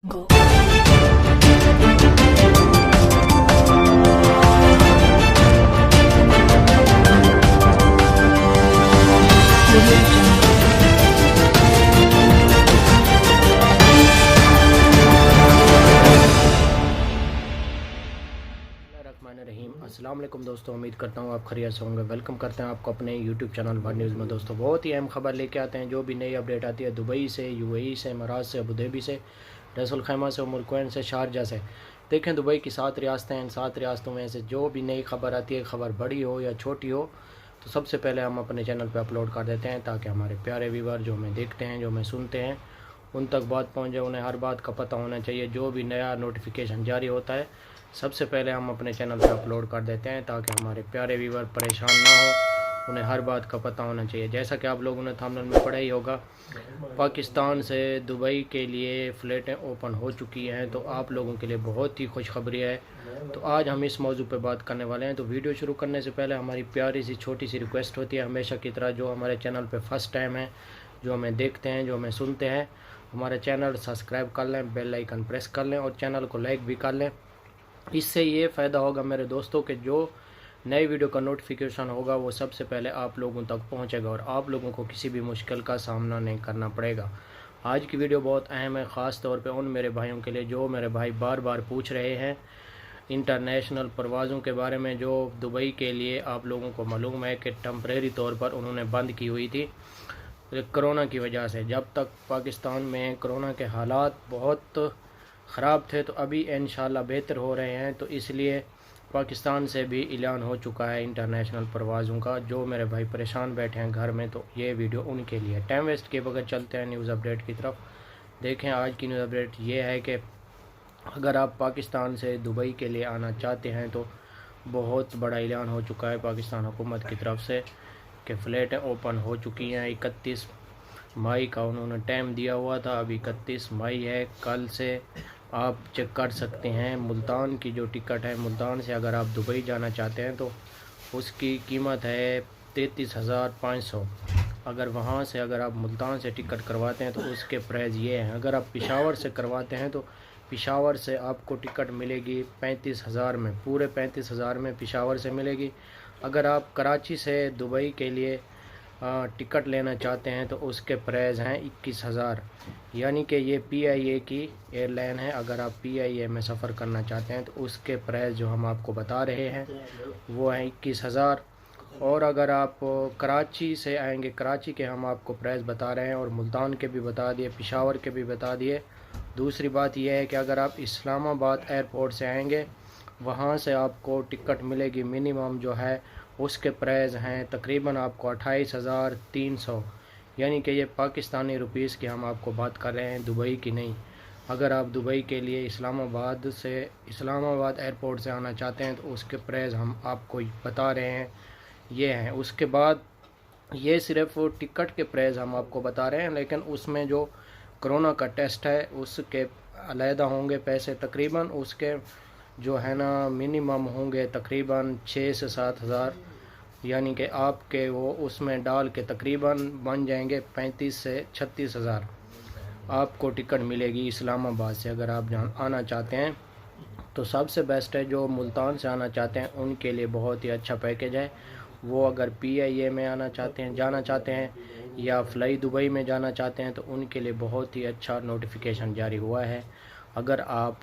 Go. रहीम अस्सलाम वालेकुम दोस्तों, उम्मीद करता हूँ आप खैरियत से होंगे। वेलकम करते हैं आपको अपने यूट्यूब चैनल वर्ल्ड न्यूज़ में। दोस्तों, बहुत ही अहम खबर लेके आते हैं। जो भी नई अपडेट आती है दुबई से, यूएई से, इमारात से, अबू धाबी से, रसूल खैमा से, उमुल कुवैन से, शारजा से। देखें, दुबई की 7 रियासतें हैं। इन 7 रियासतों में से जो भी नई खबर आती है, खबर बड़ी हो या छोटी हो, तो सबसे पहले हम अपने चैनल पर अपलोड कर देते हैं, ताकि हमारे प्यारे व्यूवर जो हमें देखते हैं, जो हमें सुनते हैं, उन तक बात पहुँचे। उन्हें हर बात का पता होना चाहिए। जो भी नया नोटिफिकेशन जारी होता है, सबसे पहले हम अपने चैनल पर अपलोड कर देते हैं, ताकि हमारे प्यारे व्यूवर परेशान ना हो। उन्हें हर बात का पता होना चाहिए। जैसा कि आप लोगों ने थंबनेल में पढ़ा ही होगा, पाकिस्तान से दुबई के लिए फ़्लाइटें ओपन हो चुकी हैं। तो आप लोगों के लिए बहुत ही खुशखबरी है। तो आज हम इस मौजू पे बात करने वाले हैं। तो वीडियो शुरू करने से पहले हमारी प्यारी सी छोटी सी रिक्वेस्ट होती है, हमेशा की तरह, जो हमारे चैनल पे फर्स्ट टाइम है, जो हमें देखते हैं, जो हमें सुनते हैं, हमारे चैनल सब्सक्राइब कर लें, बेल आइकन प्रेस कर लें और चैनल को लाइक भी कर लें। इससे ये फ़ायदा होगा मेरे दोस्तों कि जो नई वीडियो का नोटिफिकेशन होगा वो सबसे पहले आप लोगों तक पहुंचेगा और आप लोगों को किसी भी मुश्किल का सामना नहीं करना पड़ेगा। आज की वीडियो बहुत अहम है, ख़ास तौर पे उन मेरे भाइयों के लिए जो मेरे भाई बार बार पूछ रहे हैं इंटरनेशनल परवाज़ों के बारे में, जो दुबई के लिए आप लोगों को मालूम है कि टेम्परेरी तौर पर उन्होंने बंद की हुई थी कोरोना की वजह से। जब तक पाकिस्तान में कोरोना के हालात बहुत ख़राब थे, तो अभी इंशाल्लाह बेहतर हो रहे हैं। तो इसलिए पाकिस्तान से भी ऐलान हो चुका है इंटरनेशनल परवाज़ों का। जो मेरे भाई परेशान बैठे हैं घर में, तो ये वीडियो उनके लिए। टाइम वेस्ट किए बगैर चलते हैं न्यूज़ अपडेट की तरफ। देखें, आज की न्यूज़ अपडेट ये है कि अगर आप पाकिस्तान से दुबई के लिए आना चाहते हैं, तो बहुत बड़ा ऐलान हो चुका है पाकिस्तान हुकूमत की तरफ से कि फ़्लाइटें ओपन हो चुकी हैं। 31 मई का उन्होंने टाइम दिया हुआ था, अभी 31 मई है। कल से आप चेक कर सकते हैं मुल्तान की जो टिकट है, मुल्तान से अगर आप दुबई जाना चाहते हैं तो उसकी कीमत है 33,500। अगर वहाँ से अगर आप मुल्तान से टिकट करवाते हैं तो उसके प्राइस ये हैं। अगर आप पेशावर से करवाते हैं तो पेशावर से आपको टिकट मिलेगी 35,000 में, पूरे 35,000 में पेशावर से मिलेगी। अगर आप कराची से दुबई के लिए टिकट लेना चाहते हैं तो उसके प्राइस हैं 21,000। यानी कि ये PIA की एयरलाइन है। अगर आप PIA में सफ़र करना चाहते हैं तो उसके प्राइस जो हम आपको बता रहे हैं वो हैं 21,000। और अगर आप कराची से आएंगे, कराची के हम आपको प्राइस बता रहे हैं और मुल्तान के भी बता दिए, पेशावर के भी बता दिए। दूसरी बात यह है कि अगर आप इस्लामाबाद एयरपोर्ट से आएंगे, वहाँ से आपको टिकट मिलेगी मिनिमम जो है उसके प्राइस हैं तकरीबन आपको 28,300। यानी कि ये पाकिस्तानी रुपीस की हम आपको बात कर रहे हैं, दुबई की नहीं। अगर आप दुबई के लिए इस्लामाबाद एयरपोर्ट से आना चाहते हैं तो उसके प्राइस हम आपको बता रहे हैं, ये हैं। उसके बाद ये सिर्फ टिकट के प्राइस हम आपको बता रहे हैं, लेकिन उसमें जो कोरोना का टेस्ट है उसके अलहदा होंगे पैसे। तकरीबन उसके जो है ना मिनिमम होंगे तकरीबन 6 से 7 हज़ार। यानी कि आपके वो उसमें डाल के तकरीबन बन जाएंगे 35 से 36 हज़ार। आपको टिकट मिलेगी इस्लामाबाद से अगर आप आना चाहते हैं। तो सबसे बेस्ट है जो मुल्तान से आना चाहते हैं उनके लिए बहुत ही अच्छा पैकेज है। वो अगर PIA में जाना चाहते हैं या फ्लाई दुबई में जाना चाहते हैं तो उनके लिए बहुत ही अच्छा नोटिफिकेशन जारी हुआ है। अगर आप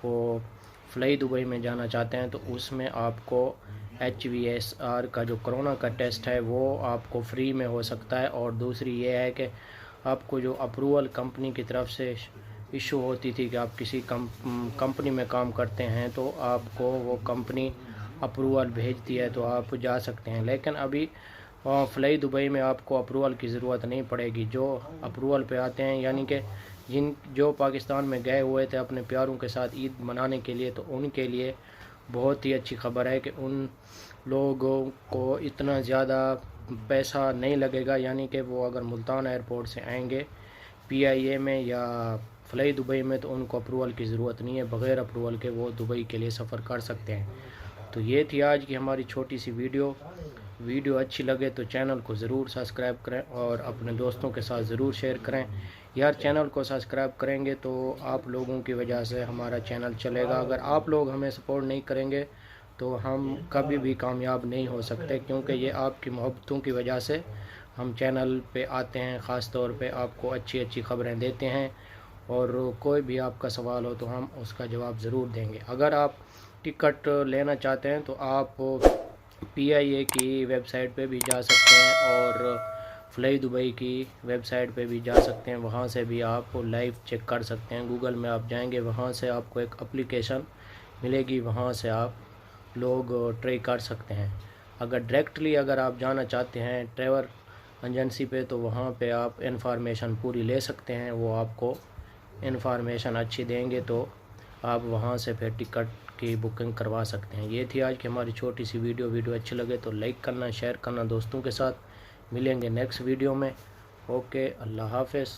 फ्लाई दुबई में जाना चाहते हैं तो उसमें आपको HVSR का जो कोरोना का टेस्ट है वो आपको फ्री में हो सकता है। और दूसरी ये है कि आपको जो अप्रूवल कंपनी की तरफ से इशू होती थी कि आप किसी कंपनी में काम करते हैं तो आपको वो कंपनी अप्रूवल भेजती है तो आप जा सकते हैं। लेकिन अभी फ्लाई दुबई में आपको अप्रूवल की ज़रूरत नहीं पड़ेगी। जो अप्रूवल पे आते हैं, यानी कि जो पाकिस्तान में गए हुए थे अपने प्यारों के साथ ईद मनाने के लिए, तो उनके लिए बहुत ही अच्छी खबर है कि उन लोगों को इतना ज़्यादा पैसा नहीं लगेगा। यानी कि वो अगर मुल्तान एयरपोर्ट से आएंगे PIA में या फ्लाई दुबई में तो उनको अप्रूवल की ज़रूरत नहीं है, बग़ैर अप्रूवल के वो दुबई के लिए सफ़र कर सकते हैं। तो ये थी आज की हमारी छोटी सी वीडियो अच्छी लगे तो चैनल को ज़रूर सब्सक्राइब करें और अपने दोस्तों के साथ ज़रूर शेयर करें। यार चैनल को सब्सक्राइब करेंगे तो आप लोगों की वजह से हमारा चैनल चलेगा। अगर आप लोग हमें सपोर्ट नहीं करेंगे तो हम कभी भी कामयाब नहीं हो सकते, क्योंकि ये आपकी मोहब्बतों की वजह से हम चैनल पे आते हैं। ख़ास तौर पे आपको अच्छी अच्छी ख़बरें देते हैं, और कोई भी आपका सवाल हो तो हम उसका जवाब ज़रूर देंगे। अगर आप टिकट लेना चाहते हैं तो आप PIA की वेबसाइट पे भी जा सकते हैं और फ्लाई दुबई की वेबसाइट पे भी जा सकते हैं। वहाँ से भी आप लाइव चेक कर सकते हैं। गूगल में आप जाएंगे, वहाँ से आपको एक एप्लीकेशन मिलेगी, वहाँ से आप लोग ट्राई कर सकते हैं। अगर आप जाना चाहते हैं ट्रैवल एजेंसी पे तो वहाँ पे आप इन्फॉर्मेशन पूरी ले सकते हैं। वो आपको इन्फॉर्मेशन अच्छी देंगे तो आप वहाँ से फिर टिकट की बुकिंग करवा सकते हैं। ये थी आज की हमारी छोटी सी वीडियो अच्छी लगे तो लाइक करना, शेयर करना दोस्तों के साथ। मिलेंगे नेक्स्ट वीडियो में। ओके, अल्लाह हाफ़िज़।